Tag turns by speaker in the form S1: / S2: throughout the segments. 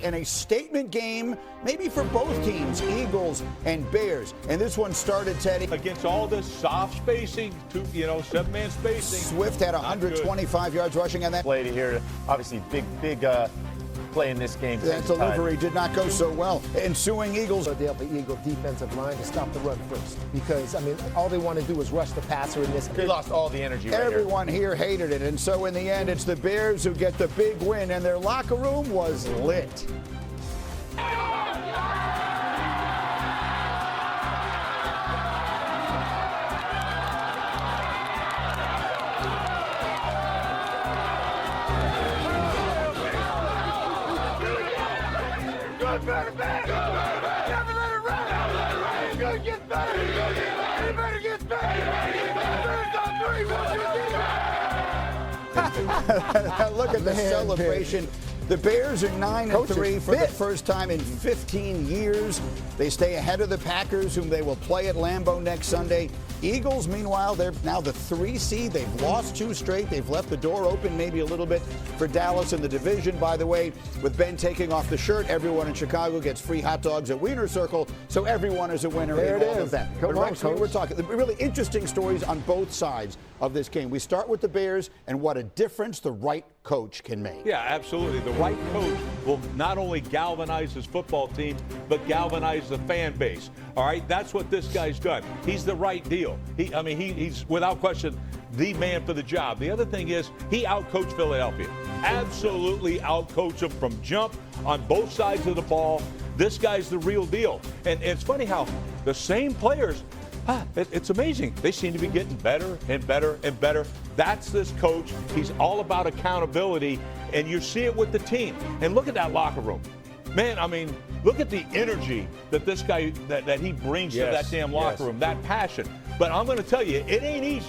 S1: in a statement game, maybe for both teams, Eagles and Bears. And this one started, Teddy,
S2: against all this soft spacing, seven-man spacing.
S1: Swift had 125 yards rushing on that
S3: play to here. Obviously, big play in this game.
S1: That delivery did not go so well. Ensuing Eagles.
S4: So they'll the Eagle defensive line to stop the run first, because all they want to do is rush the passer in this.
S3: They lost all the energy.
S1: Everyone here hated it, and so in the end, it's the Bears who get the big win, and their locker room was lit.
S5: Never let it run. It's going to get better. Everybody gets better.
S1: Look at the celebration. The Bears are 9-3 for the first time in 15 years. They stay ahead of the Packers, whom they will play at Lambeau next Sunday. Eagles, meanwhile, they're now the 3 seed. They've lost 2 straight. They've left the door open maybe a little bit for Dallas in the division. By the way, with Ben taking off the shirt, everyone in Chicago gets free hot dogs at Wiener Circle, so everyone is a winner
S4: there
S1: in
S4: it
S1: all
S4: is.
S1: of that.
S4: Come on, Coach.
S1: We're talking really interesting stories on both sides of this game. We start with the Bears and what a difference the right coach can make.
S2: Yeah, absolutely. The right coach will not only galvanize his football team, but galvanize the fan base. All right, that's what this guy's done. He's the right deal. He's without question the man for the job. The other thing is he outcoached Philadelphia. Absolutely outcoached them from jump on both sides of the ball. This guy's the real deal. And it's funny how the same players, it's amazing. They seem to be getting better and better and better. That's this coach. He's all about accountability, and you see it with the team. And look at that locker room. Man, look at the energy that this guy, that he brings to that damn locker room, that passion. But I'm going to tell you, it ain't easy.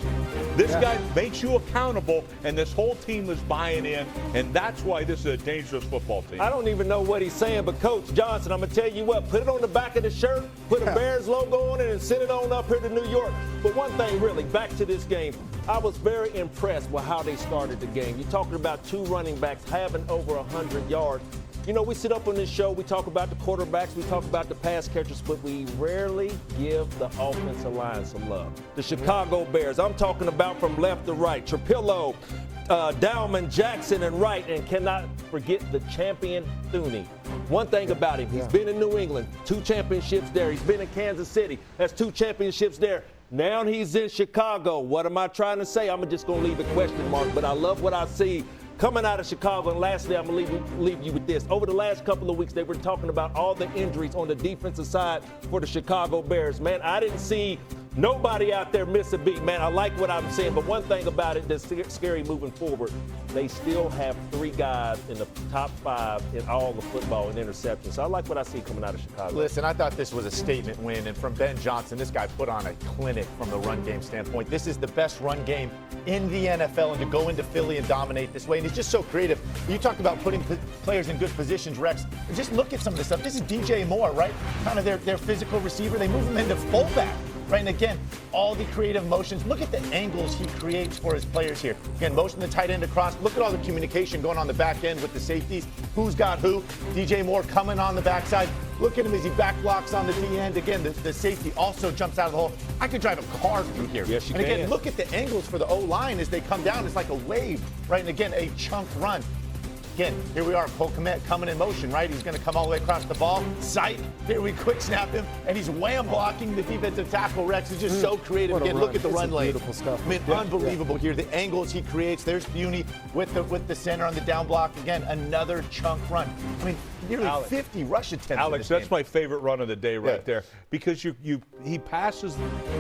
S2: This guy makes you accountable, and this whole team is buying in, and that's why this is a dangerous football team.
S6: I don't even know what he's saying, but Coach Johnson, I'm going to tell you what, put it on the back of the shirt, put a Bears logo on it, and send it on up here to New York. But one thing, really, back to this game, I was very impressed with how they started the game. You're talking about 2 running backs having over 100 yards. We sit up on this show, we talk about the quarterbacks, we talk about the pass catchers, but we rarely give the offensive line some love. The Chicago Bears, I'm talking about from left to right, Trapillo, Dowman, Jackson, and Wright, and cannot forget the champion Thuney. One thing about him, he's been in New England, 2 championships there. He's been in Kansas City, that's 2 championships there. Now he's in Chicago. What am I trying to say? I'm just going to leave a question mark, but I love what I see coming out of Chicago. And lastly, I'm going to leave you with this. Over the last couple of weeks, they were talking about all the injuries on the defensive side for the Chicago Bears. Man, I didn't see nobody out there miss a beat. Man, I like what I'm saying. But one thing about it that's scary moving forward, they still have 3 guys in the top 5 in all the football and interceptions. So I like what I see coming out of Chicago.
S3: Listen, I thought this was a statement win. And from Ben Johnson, this guy put on a clinic from the run game standpoint. This is the best run game in the NFL, and to go into Philly and dominate this way. And he's just so creative. You talked about putting players in good positions, Rex. Just look at some of this stuff. This is DJ Moore, right? Kind of their physical receiver. They move him into fullback. Right, and again, all the creative motions. Look at the angles he creates for his players here. Again, motion the tight end across. Look at all the communication going on the back end with the safeties. Who's got who? DJ Moore coming on the backside. Look at him as he back blocks on the D end. Again, the safety also jumps out of the hole. I could drive a car through here.
S6: Yes, you
S3: can. And again,
S6: can.
S3: Look at the angles for the O-line as they come down. It's like a wave, right? And again, a chunk run. Again, here we are, Cole Kmet coming in motion, right? He's going to come all the way across the ball. Sight, there we quick snap him, and he's wham blocking the defensive tackle. Rex is just so creative. Again, look at the run lane.
S4: Beautiful stuff.
S3: Unbelievable here. The angles he creates. There's Buney with the center on the down block. Again, another chunk run. Nearly 50 rush attempts.
S2: Alex, that's my favorite run of the day right there, because he passes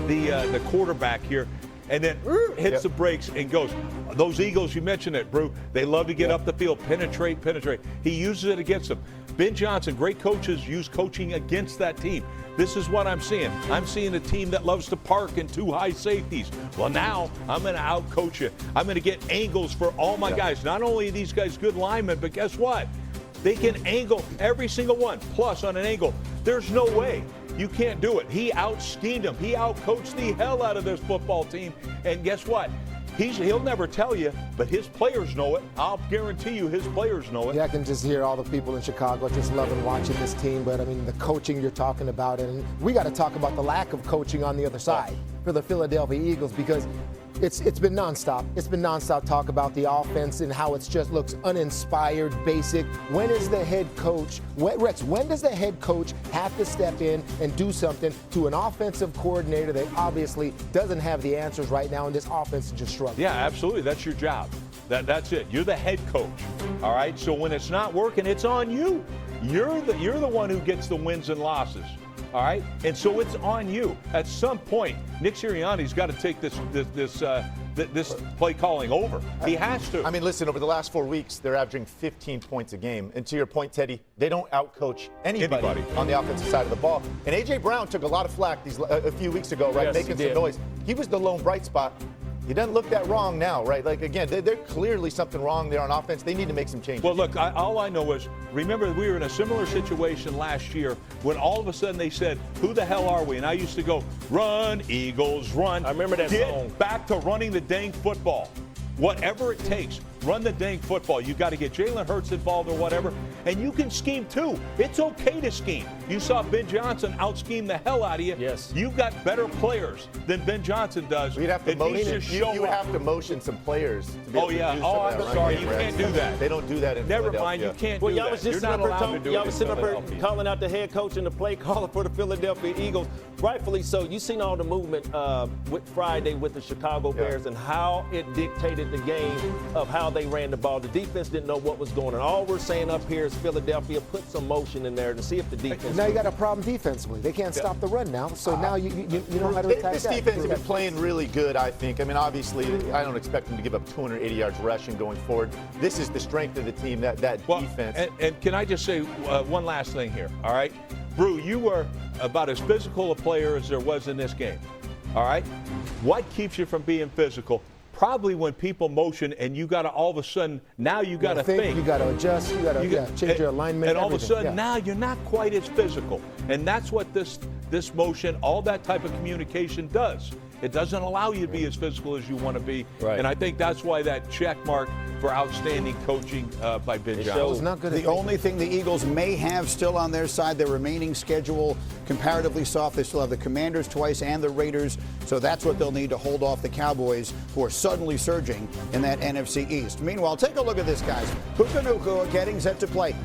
S2: the quarterback here, and then hits the brakes and goes. Those Eagles, you mentioned it, Brew. They love to get up the field, penetrate. He uses it against them. Ben Johnson, great coaches use coaching against that team. This is what I'm seeing. I'm seeing a team that loves to park in 2 high safeties. Well, now I'm going to out-coach you. I'm going to get angles for all my guys. Not only are these guys good linemen, but guess what? They can angle every single one. Plus, on an angle, there's no way. You can't do it. He out-schemed him. He out-coached the hell out of this football team. And guess what? He'll never tell you, but his players know it. I'll guarantee you his players know it.
S4: Yeah, I can just hear all the people in Chicago just loving watching this team. But, I mean, the coaching you're talking about, and we got to talk about the lack of coaching on the other side for the Philadelphia Eagles, because it's been nonstop. It's been nonstop talk about the offense and how it just looks uninspired, basic. When is the head coach, Rex, when does the head coach have to step in and do something to an offensive coordinator that obviously doesn't have the answers right now, and this offense is just struggling?
S2: Yeah, absolutely. That's your job. That's it. You're the head coach. All right. So when it's not working, it's on you. You're the one who gets the wins and losses. All right, and so it's on you. At some point, Nick Sirianni's got to take this play calling over. He has to.
S3: I mean, listen, over the last 4 weeks, they're averaging 15 points a game. And to your point, Teddy, they don't outcoach anybody on the offensive side of the ball. And A.J. Brown took a lot of flack a few weeks ago, right,
S6: yes,
S3: making some noise. He was the lone bright spot. He doesn't look that wrong now, right? Like, again, there's clearly something wrong there on offense. They need to make some changes.
S2: Well, look, all I know is, remember, we were in a similar situation last year when all of a sudden they said, who the hell are we? And I used to go, run, Eagles, run.
S6: I remember that song.
S2: Get back to running the dang football. Whatever it takes, run the dang football. You got to get Jalen Hurts involved or whatever, and you can scheme too. It's okay to scheme. You saw Ben Johnson out-scheme the hell out of you.
S6: Yes.
S2: You've got better players than Ben Johnson does.
S3: You'd have to motion. You would have to motion some players. To be able to do some of that,
S2: I'm sorry. You can't do that.
S3: They don't do that in
S2: Never
S3: Philadelphia.
S2: mind. You can't
S6: Well,
S2: do
S6: y'all
S2: that.
S6: was just
S2: You're not allowed to do it in
S6: sitting up here
S2: Philadelphia.
S6: calling out the head coach and the play caller for the Philadelphia Eagles. Rightfully so. You seen all the movement with Friday with the Chicago Bears and how it dictated the game of how they ran the ball. The defense didn't know what was going on. All we're saying up here is Philadelphia put some motion in there to see if the defense.
S4: Now you got a problem defensively. They can't stop the run now. So now you know how to attack
S3: This
S4: that.
S3: defense has been playing really good, I think. I mean, obviously, I don't expect them to give up 280 yards rushing going forward. This is the strength of the team, that defense.
S2: And can I just say one last thing here, all right? Brew, you were about as physical a player as there was in this game, all right? What keeps you from being physical? Probably when people motion and you got to all of a sudden, now you got to think.
S4: You got to adjust. You got to change your alignment.
S2: And all of a sudden,
S4: yeah.
S2: now you're not quite as physical. And that's what this motion, all that type of communication does. It doesn't allow you to be as physical as you want to be.
S6: Right.
S2: And I think that's why that check mark for outstanding coaching by Ben Johnson.
S4: It's not good.
S1: The only thing the Eagles may have still on their side, their remaining schedule comparatively soft. They still have the Commanders twice and the Raiders. So that's what they'll need to hold off the Cowboys, who are suddenly surging in that NFC East. Meanwhile, take a look at this, guys. Puka Nacua getting set to play.